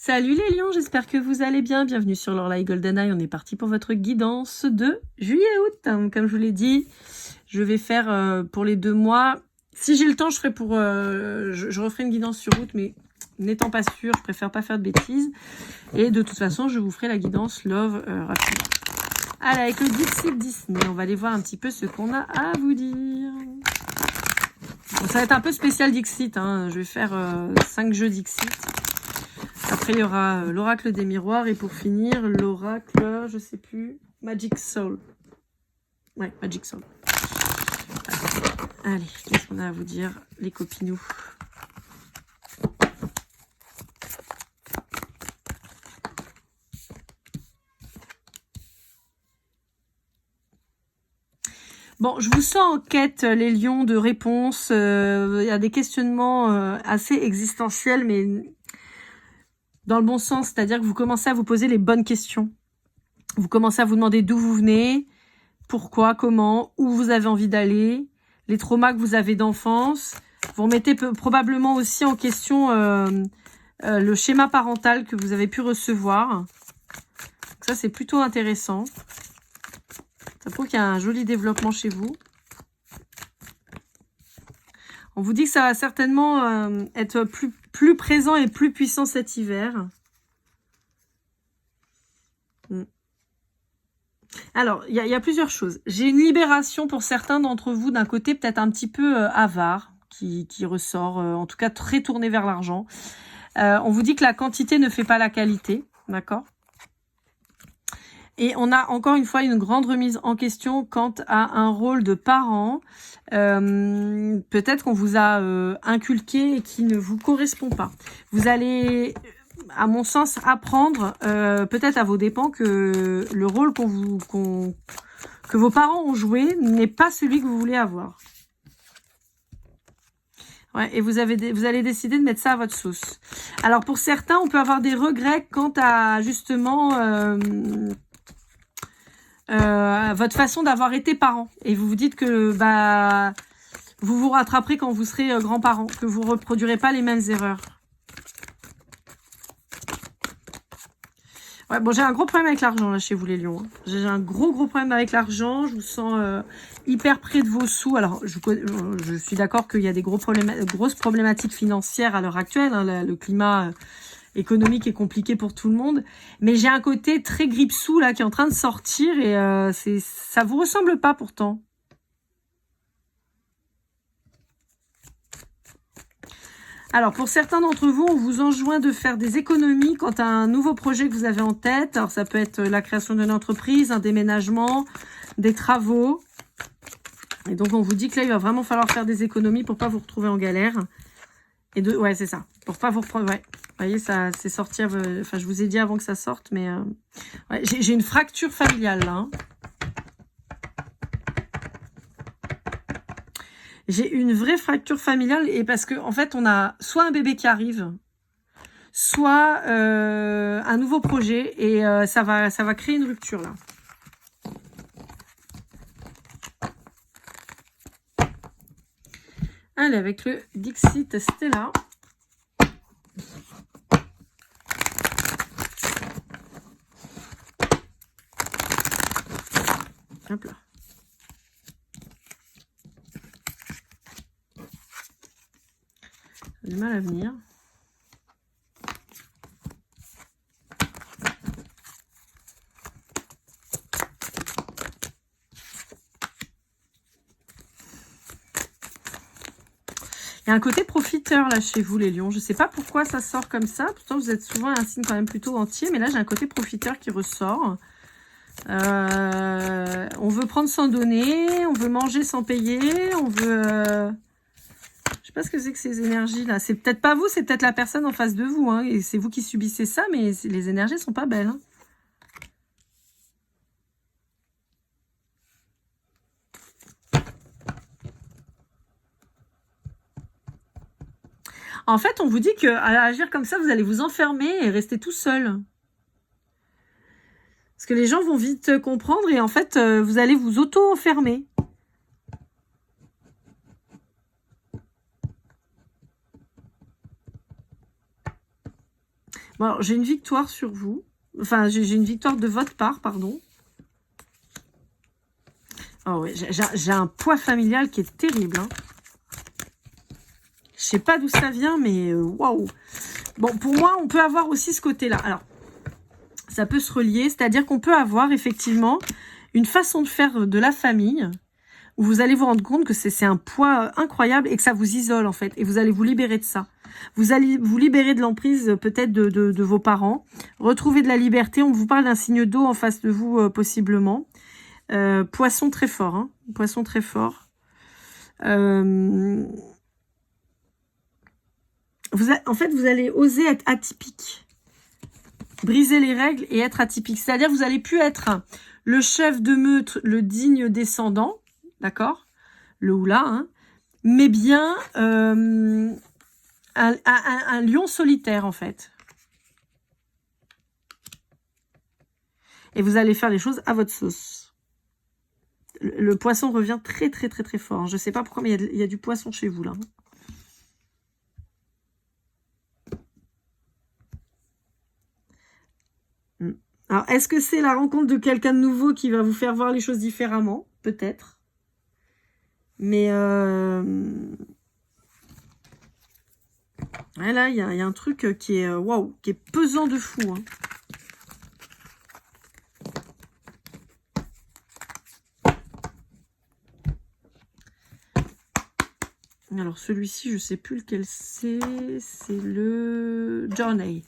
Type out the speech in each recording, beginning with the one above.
Salut les lions, j'espère que vous allez bien. Bienvenue sur l'Orlaï GoldenEye. On est parti pour votre guidance de juillet-août. Comme je vous l'ai dit, je vais faire pour les 2 mois. Si j'ai le temps, je ferai je referai une guidance sur août, mais n'étant pas sûre, je préfère pas faire de bêtises. Et de toute façon, je vous ferai la guidance Love rapidement. Allez, avec le Dixit Disney, on va aller voir un petit peu ce qu'on a à vous dire. Bon, ça va être un peu spécial Dixit. Je vais faire 5 jeux Dixit. Après, il y aura l'oracle des miroirs. Et pour finir, l'oracle, je sais plus, Magic Soul. Ouais, Magic Soul. Allez, qu'est-ce qu'on a à vous dire, les copinous? Bon, je vous sens en quête, les lions, de réponses. Il y a des questionnements assez existentiels, mais dans le bon sens. C'est-à-dire que vous commencez à vous poser les bonnes questions. Vous commencez à vous demander d'où vous venez, pourquoi, comment, où vous avez envie d'aller, les traumas que vous avez d'enfance. Vous remettez probablement aussi en question le schéma parental que vous avez pu recevoir. Donc ça, c'est plutôt intéressant. Ça prouve qu'il y a un joli développement chez vous. On vous dit que ça va certainement être plus présent et plus puissant cet hiver. Alors, il y a plusieurs choses. J'ai une libération pour certains d'entre vous, d'un côté peut-être un petit peu avare, qui ressort, en tout cas très tourné vers l'argent. On vous dit que la quantité ne fait pas la qualité, d'accord? Et on a encore une fois une grande remise en question quant à un rôle de parent, peut-être qu'on vous a inculqué et qui ne vous correspond pas. Vous allez, à mon sens, apprendre, peut-être à vos dépens, que le rôle que vos parents ont joué n'est pas celui que vous voulez avoir. Ouais, et vous allez décider de mettre ça à votre sauce. Alors pour certains, on peut avoir des regrets quant à justement votre façon d'avoir été parent. Et vous vous dites que vous vous rattraperez quand vous serez grands-parents, que vous ne reproduirez pas les mêmes erreurs. Ouais, bon, j'ai un gros problème avec l'argent là chez vous les lions. J'ai un gros problème avec l'argent. Je vous sens hyper près de vos sous. Alors, je suis d'accord qu'il y a des grosses problématiques financières à l'heure actuelle. Le climat économique est compliqué pour tout le monde. Mais j'ai un côté très grippe-sous là qui est en train de sortir et ça vous ressemble pas pourtant. Alors, pour certains d'entre vous, on vous enjoint de faire des économies quant à un nouveau projet que vous avez en tête. Alors, ça peut être la création d'une entreprise, un déménagement, des travaux. Et donc, on vous dit que là, il va vraiment falloir faire des économies pour pas vous retrouver en galère. Ouais, c'est ça. Pour pas vous reprendre... Ouais. Vous voyez, ça c'est sorti... Enfin, je vous ai dit avant que ça sorte, mais... Ouais, j'ai une fracture familiale, là. Hein. J'ai une vraie fracture familiale et parce que en fait, on a soit un bébé qui arrive, soit un nouveau projet et ça va créer une rupture là. Allez, avec le Dixit Stella. Hop là. J'ai du mal à venir. Il y a un côté profiteur là chez vous les lions. Je ne sais pas pourquoi ça sort comme ça. Pourtant vous êtes souvent un signe quand même plutôt entier. Mais là j'ai un côté profiteur qui ressort. On veut prendre sans donner. On veut manger sans payer. On veut... Je sais pas ce que c'est que ces énergies-là. C'est peut-être pas vous, c'est peut-être la personne en face de vous. Hein, et c'est vous qui subissez ça, mais les énergies sont pas belles. Hein. En fait, on vous dit qu'à agir comme ça, vous allez vous enfermer et rester tout seul. Parce que les gens vont vite comprendre et en fait, vous allez vous auto-enfermer. Bon, alors, j'ai une victoire sur vous. Enfin, j'ai une victoire de votre part, pardon. Oh oui, j'ai un poids familial qui est terrible. Hein. Je sais pas d'où ça vient, mais waouh. Bon, pour moi, on peut avoir aussi ce côté-là. Alors, ça peut se relier, c'est-à-dire qu'on peut avoir effectivement une façon de faire de la famille où vous allez vous rendre compte que c'est un poids incroyable et que ça vous isole en fait. Et vous allez vous libérer de ça. Vous allez vous libérer de l'emprise peut-être de vos parents. Retrouver de la liberté. On vous parle d'un signe d'eau en face de vous possiblement. Poisson très fort. Hein. Poisson très fort. En fait, vous allez oser être atypique. Briser les règles et être atypique. C'est-à-dire vous allez plus être le chef de meute, le digne descendant, d'accord, le ou la, hein, mais bien un lion solitaire en fait. Et vous allez faire les choses à votre sauce. Le poisson revient très très très très fort. Je sais pas pourquoi, mais il y a du poisson chez vous là. Alors, est-ce que c'est la rencontre de quelqu'un de nouveau qui va vous faire voir les choses différemment? Peut-être. Mais ouais, là, il y a un truc qui est waouh, qui est pesant de fou. Hein. Alors, celui-ci, je sais plus lequel c'est. C'est le Journey.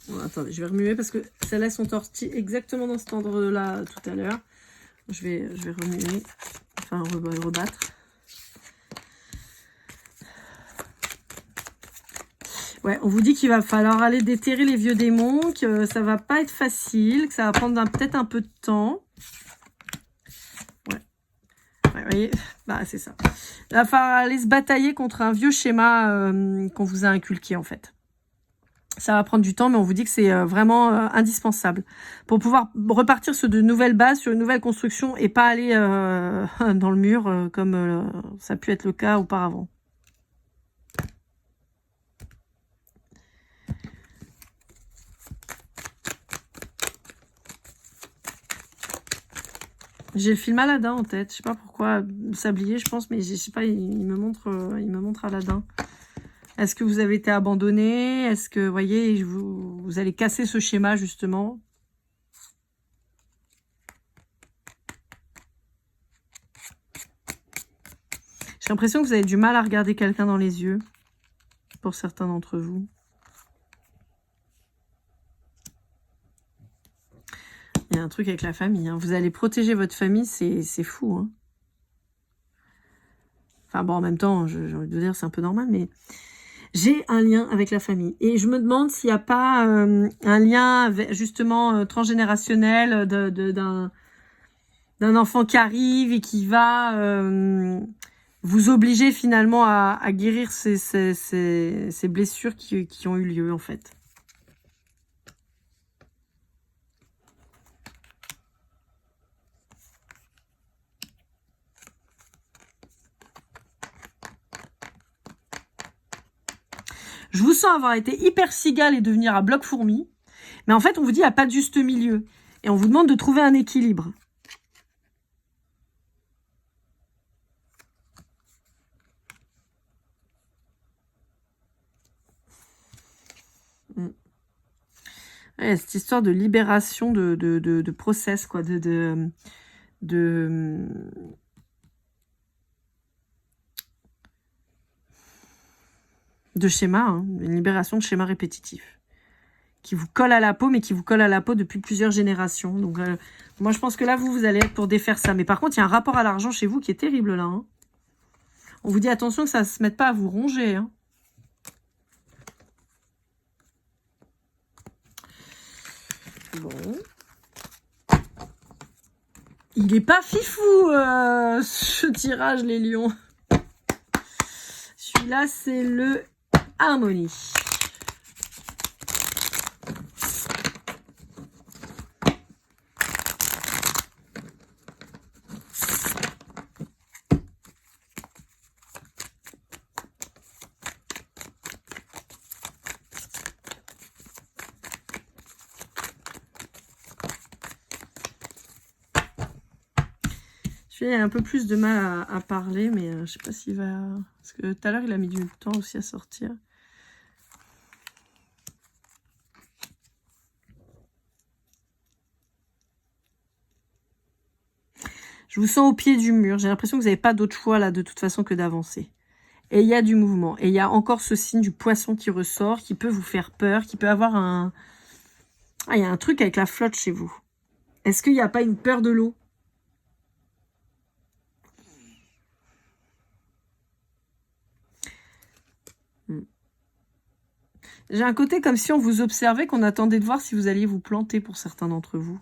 Bon, attendez, je vais remuer parce que celles-là sont sorties exactement dans cet ordre-là tout à l'heure. Je vais remuer, enfin rebattre. Ouais, on vous dit qu'il va falloir aller déterrer les vieux démons, que ça va pas être facile, que ça va prendre peut-être un peu de temps. Ouais, vous voyez, bah c'est ça. Il va falloir aller se batailler contre un vieux schéma qu'on vous a inculqué en fait. Ça va prendre du temps, mais on vous dit que c'est vraiment indispensable pour pouvoir repartir sur de nouvelles bases, sur une nouvelle construction et pas aller dans le mur comme ça a pu être le cas auparavant. J'ai le film Aladdin en tête. Je sais pas pourquoi. Sablier, je pense, mais je sais pas. Il me montre Aladdin. Est-ce que vous avez été abandonné? Est-ce que, vous voyez, vous allez casser ce schéma, justement? J'ai l'impression que vous avez du mal à regarder quelqu'un dans les yeux. Pour certains d'entre vous. Il y a un truc avec la famille. Hein. Vous allez protéger votre famille, c'est fou. Hein. Enfin bon, en même temps, j'ai envie de dire, c'est un peu normal, mais... J'ai un lien avec la famille. Et je me demande s'il n'y a pas un lien avec, justement transgénérationnel d'un enfant qui arrive et qui va vous obliger finalement à guérir ces blessures qui ont eu lieu en fait. Je vous sens avoir été hyper cigale et devenir à bloc fourmi. Mais en fait, on vous dit qu'il n'y a pas de juste milieu. Et on vous demande de trouver un équilibre. Ouais, cette histoire de libération de process, quoi. De schéma, hein, une libération de schémas répétitifs qui vous colle à la peau, mais qui vous colle à la peau depuis plusieurs générations. Donc, moi, je pense que là, vous allez être pour défaire ça. Mais par contre, il y a un rapport à l'argent chez vous qui est terrible, là. Hein. On vous dit, attention que ça ne se mette pas à vous ronger. Hein. Bon. Il est pas fifou, ce tirage, les lions. Celui-là, c'est le Harmonie. Celui-là, il a un peu plus de mal à parler, mais je sais pas s'il va... Parce que tout à l'heure, il a mis du temps aussi à sortir. Je vous sens au pied du mur. J'ai l'impression que vous n'avez pas d'autre choix, là, de toute façon, que d'avancer. Et il y a du mouvement. Et il y a encore ce signe du poisson qui ressort, qui peut vous faire peur, qui peut avoir un... Ah, il y a un truc avec la flotte chez vous. Est-ce qu'il n'y a pas une peur de l'eau? J'ai un côté comme si on vous observait, qu'on attendait de voir si vous alliez vous planter pour certains d'entre vous.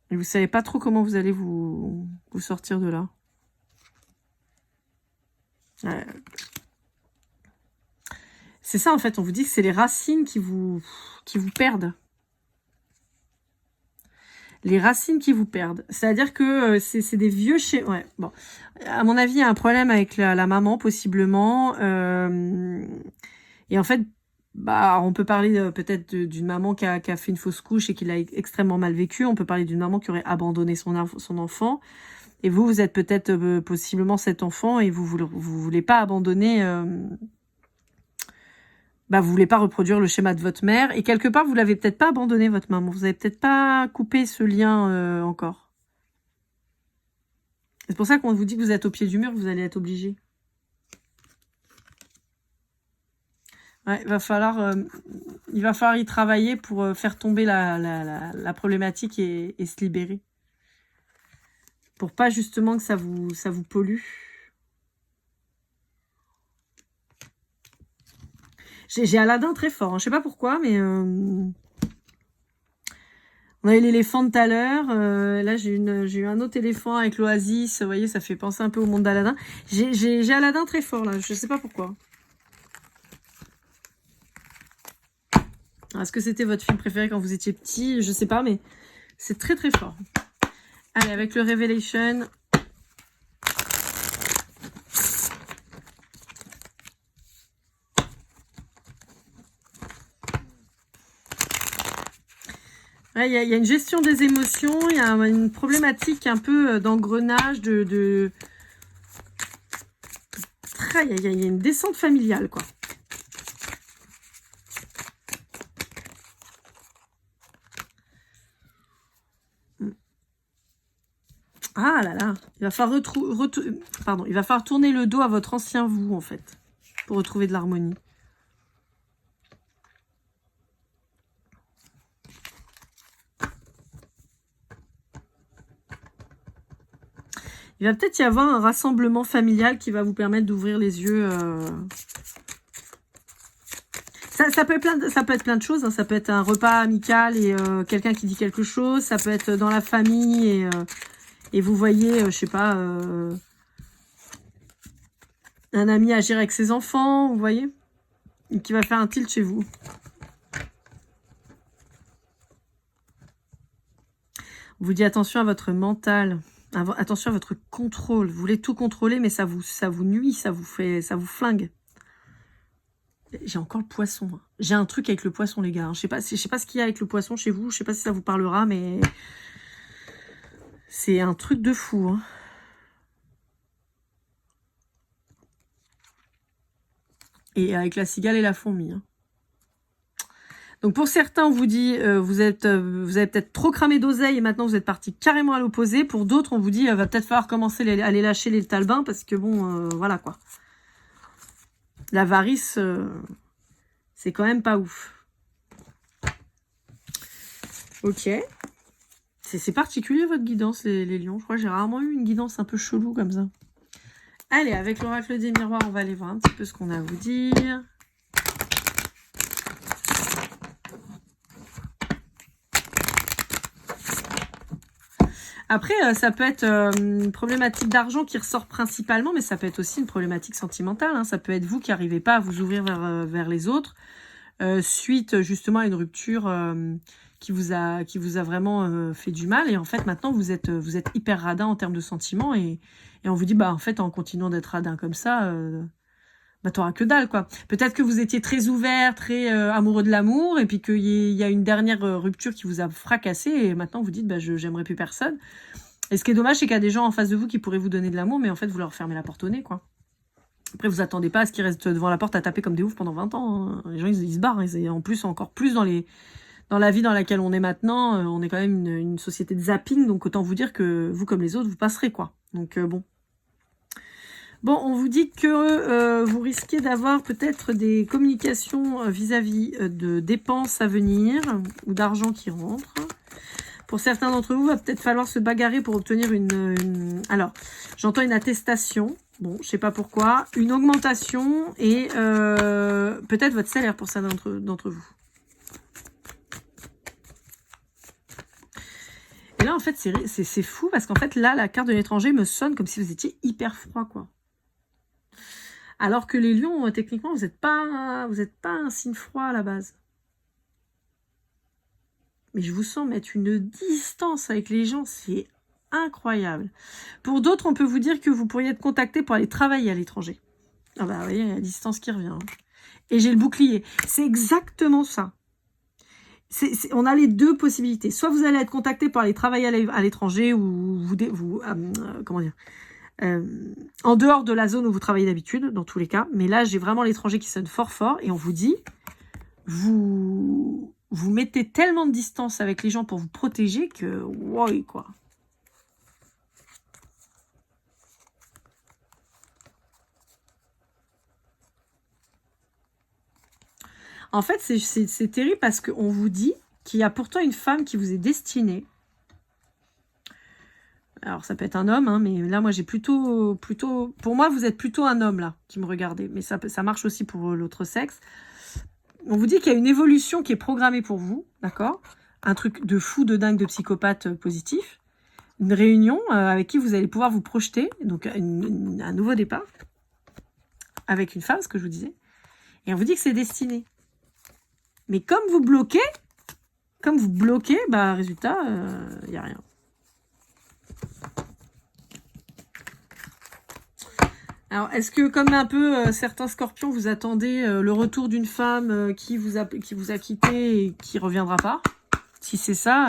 Et vous savez pas trop comment vous allez vous sortir de là. C'est ça en fait, on vous dit que c'est les racines qui vous perdent. Les racines qui vous perdent. C'est-à-dire que c'est des vieux schémas. Ouais, bon. À mon avis, il y a un problème avec la maman, possiblement. Et en fait, bah, on peut parler peut-être d'une maman qui a fait une fausse couche et qui l'a extrêmement mal vécu. On peut parler d'une maman qui aurait abandonné son enfant. Et vous êtes peut-être possiblement cet enfant et vous voulez pas abandonner... bah, vous voulez pas reproduire le schéma de votre mère. Et quelque part, vous l'avez peut-être pas abandonné, votre maman. Vous avez peut-être pas coupé ce lien encore. C'est pour ça qu'on vous dit que vous êtes au pied du mur, vous allez être obligé. Ouais, il va falloir y travailler pour faire tomber la problématique et se libérer. Pour pas justement que ça vous pollue. J'ai Aladdin très fort, hein. Je sais pas pourquoi, mais... On avait l'éléphant tout à l'heure. Là, j'ai eu un autre éléphant avec l'oasis. Vous voyez, ça fait penser un peu au monde d'Aladin. J'ai Aladdin très fort, là. Je sais pas pourquoi. Est-ce que c'était votre film préféré quand vous étiez petit? Je sais pas, mais c'est très très fort. Allez, avec le Revelation... Il y a une gestion des émotions, il y a une problématique un peu d'engrenage, il y a une descente familiale, quoi. Ah là là, il va falloir il va falloir tourner le dos à votre ancien vous, en fait, pour retrouver de l'harmonie. Il va peut-être y avoir un rassemblement familial qui va vous permettre d'ouvrir les yeux. Ça peut être plein de choses. Hein. Ça peut être un repas amical et quelqu'un qui dit quelque chose. Ça peut être dans la famille et vous voyez, je sais pas, un ami agir avec ses enfants, vous voyez, et qui va faire un tilt chez vous. On vous dit attention à votre mental. Attention à votre contrôle. Vous voulez tout contrôler, mais ça vous nuit, ça vous flingue. J'ai encore le poisson. J'ai un truc avec le poisson, les gars. Je sais pas ce qu'il y a avec le poisson chez vous. Je sais pas si ça vous parlera, mais c'est un truc de fou. Hein. Et avec la cigale et la fourmi. Hein. Donc pour certains, on vous dit, vous avez peut-être trop cramé d'oseille et maintenant vous êtes parti carrément à l'opposé. Pour d'autres, on vous dit, va peut-être falloir commencer à les lâcher les talbins parce que bon, voilà quoi. L'avarice, c'est quand même pas ouf. Ok. C'est particulier votre guidance, les lions. Je crois que j'ai rarement eu une guidance un peu chelou comme ça. Allez, avec l'oracle des miroirs, on va aller voir un petit peu ce qu'on a à vous dire. Après, ça peut être une problématique d'argent qui ressort principalement, mais ça peut être aussi une problématique sentimentale. Hein. Ça peut être vous qui n'arrivez pas à vous ouvrir vers les autres, suite justement à une rupture qui vous a vraiment fait du mal. Et en fait, maintenant, vous êtes hyper radin en termes de sentiments. Et on vous dit, bah en fait, en continuant d'être radin comme ça, bah t'auras que dalle, quoi. Peut-être que vous étiez très ouvert, très amoureux de l'amour, et puis qu'il y a une dernière rupture qui vous a fracassé, et maintenant vous dites, bah j'aimerais plus personne. Et ce qui est dommage, c'est qu'il y a des gens en face de vous qui pourraient vous donner de l'amour, mais en fait, vous leur fermez la porte au nez, quoi. Après, vous attendez pas à ce qu'ils restent devant la porte à taper comme des oufs pendant 20 ans. Hein. Les gens, ils se barrent. Et en plus, encore plus dans la vie dans laquelle on est maintenant, on est quand même une société de zapping, donc autant vous dire que vous, comme les autres, vous passerez, quoi. Donc, bon. Bon, on vous dit que vous risquez d'avoir peut-être des communications vis-à-vis de dépenses à venir ou d'argent qui rentre. Pour certains d'entre vous, il va peut-être falloir se bagarrer pour obtenir Alors, j'entends une attestation. Bon, je sais pas pourquoi. Une augmentation et peut-être votre salaire pour certains d'entre vous. Et là, en fait, c'est fou parce qu'en fait, là, la carte de l'étranger me sonne comme si vous étiez hyper froid, quoi. Alors que les lions, techniquement, vous n'êtes pas un signe froid à la base. Mais je vous sens mettre une distance avec les gens, c'est incroyable. Pour d'autres, on peut vous dire que vous pourriez être contacté pour aller travailler à l'étranger. Ah bah, vous voyez, il y a la distance qui revient. Et j'ai le bouclier. C'est exactement ça. On a les deux possibilités. Soit vous allez être contacté pour aller travailler à l'étranger ou comment dire, en dehors de la zone où vous travaillez d'habitude, dans tous les cas. Mais là, j'ai vraiment l'étranger qui sonne fort fort et on vous dit, vous mettez tellement de distance avec les gens pour vous protéger que, wow, quoi. En fait, c'est terrible parce qu'on vous dit qu'il y a pourtant une femme qui vous est destinée. Alors, ça peut être un homme, hein, mais là, moi, j'ai plutôt... Pour moi, vous êtes plutôt un homme, là, qui me regardez. Mais ça marche aussi pour l'autre sexe. On vous dit qu'il y a une évolution qui est programmée pour vous, d'accord? Un truc de fou, de dingue, de psychopathe positif. Une réunion avec qui vous allez pouvoir vous projeter. Donc, un nouveau départ. Avec une femme, ce que je vous disais. Et on vous dit que c'est destiné. Mais comme vous bloquez, bah, résultat, il n'y a rien. Alors, est-ce que, comme un peu certains scorpions, vous attendez le retour d'une femme qui vous a quitté et qui ne reviendra pas? Si c'est ça,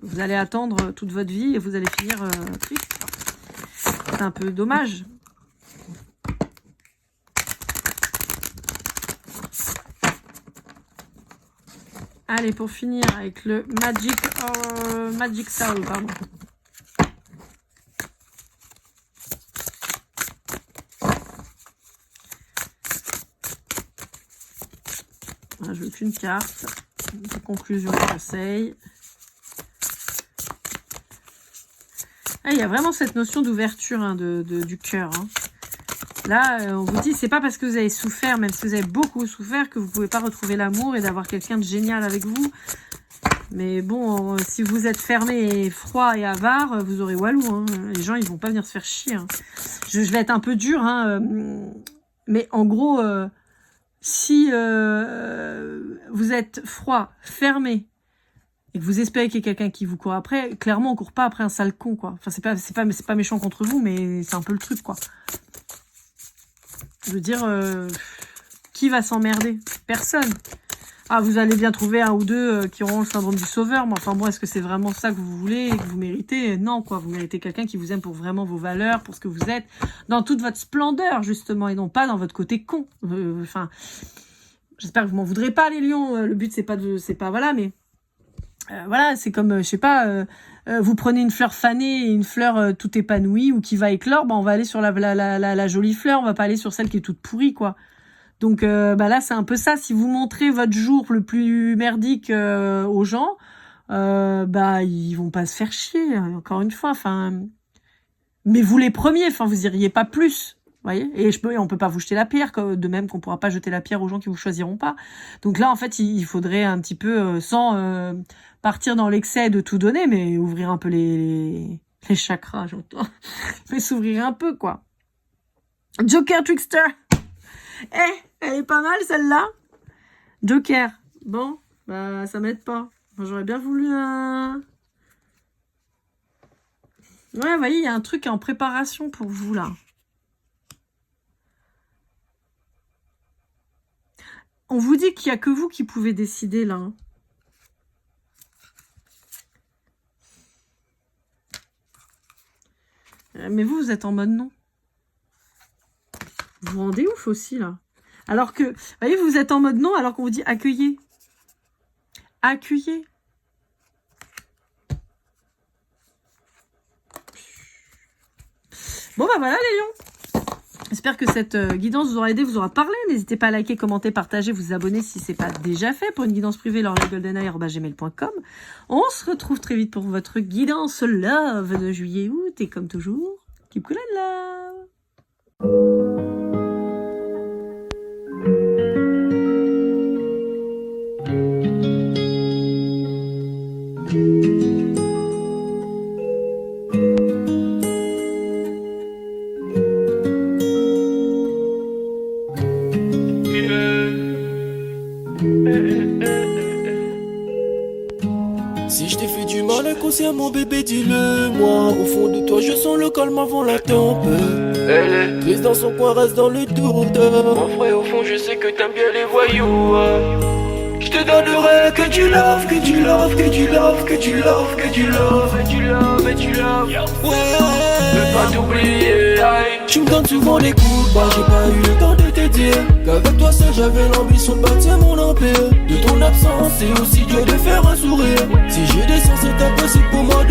vous allez attendre toute votre vie et vous allez finir triste. C'est un peu dommage. Allez, pour finir avec le Magic Soul, pardon. Voilà, je veux qu'une carte. De conclusion, conseil. Ah, il y a vraiment cette notion d'ouverture hein, du cœur. Hein. Là, on vous dit, c'est pas parce que vous avez souffert, même si vous avez beaucoup souffert, que vous pouvez pas retrouver l'amour et d'avoir quelqu'un de génial avec vous. Mais bon, si vous êtes fermé et froid et avare, vous aurez walou. Hein. Les gens, ils vont pas venir se faire chier. Hein. Je vais être un peu dur, hein, mais en gros, si vous êtes froid, fermé, et que vous espérez qu'il y ait quelqu'un qui vous court après, clairement, on court pas après un sale con, quoi. Enfin, c'est pas méchant contre vous, mais c'est un peu le truc, quoi. Je veux dire, qui va s'emmerder? Personne. Ah, vous allez bien trouver un ou deux qui auront le syndrome du sauveur, mais enfin bon, est-ce que c'est vraiment ça que vous voulez et que vous méritez? Non, quoi. Vous méritez quelqu'un qui vous aime pour vraiment vos valeurs, pour ce que vous êtes, dans toute votre splendeur, justement, et non pas dans votre côté con. Enfin, j'espère que vous m'en voudrez pas, les lions. Le but, c'est pas, voilà, mais voilà, c'est comme, je sais pas, vous prenez une fleur fanée et une fleur toute épanouie ou qui va éclore, bah on va aller sur la jolie fleur, on va pas aller sur celle qui est toute pourrie, quoi. Donc bah là, c'est un peu ça. Si vous montrez votre jour le plus merdique aux gens, bah ils vont pas se faire chier, encore une fois. Enfin, mais vous les premiers, enfin vous iriez pas plus. Voyez, et on peut pas vous jeter la pierre, de même qu'on pourra pas jeter la pierre aux gens qui vous choisiront pas. Donc là, en fait, il faudrait un petit peu, sans partir dans l'excès de tout donner, mais ouvrir un peu les chakras, j'entends. Mais s'ouvrir un peu, quoi. Joker Trickster. Elle est pas mal, celle-là. Joker. Bon, bah, ça m'aide pas. Moi, j'aurais bien voulu un... Ouais, vous voyez, il y a un truc en préparation pour vous, là. On vous dit qu'il n'y a que vous qui pouvez décider, là. Hein. Mais vous êtes en mode non. Vous vous rendez ouf aussi, là. Alors que, vous voyez, vous êtes en mode non, alors qu'on vous dit accueillez. Accueillez. Bon, bah voilà, les lions. J'espère que cette guidance vous aura aidé, vous aura parlé. N'hésitez pas à liker, commenter, partager, vous abonner si ce n'est pas déjà fait. Pour une guidance privée, lorlaigoldeneye@gmail.com. On se retrouve très vite pour votre guidance love de juillet-août. Et comme toujours, keep cool and love. Si je t'ai fait du mal inconsciemment bébé dis-le moi. Au fond de toi je sens le calme avant la tempête. Elle est prise dans son coin, reste dans le doute. Mon frère au fond je sais que t'aimes bien les voyous. Je te donnerai que du love, que du love, que du love, que du love, que du love, et du love, et du love. Ouais, veux pas t'oublier. Tu me donnes souvent des coups de barre, j'ai pas eu le temps de te dire qu'avec toi seul j'avais l'ambition de bâtir mon empire. De ton absence c'est aussi dur de faire un sourire. Si je descends c'est impossible pour moi de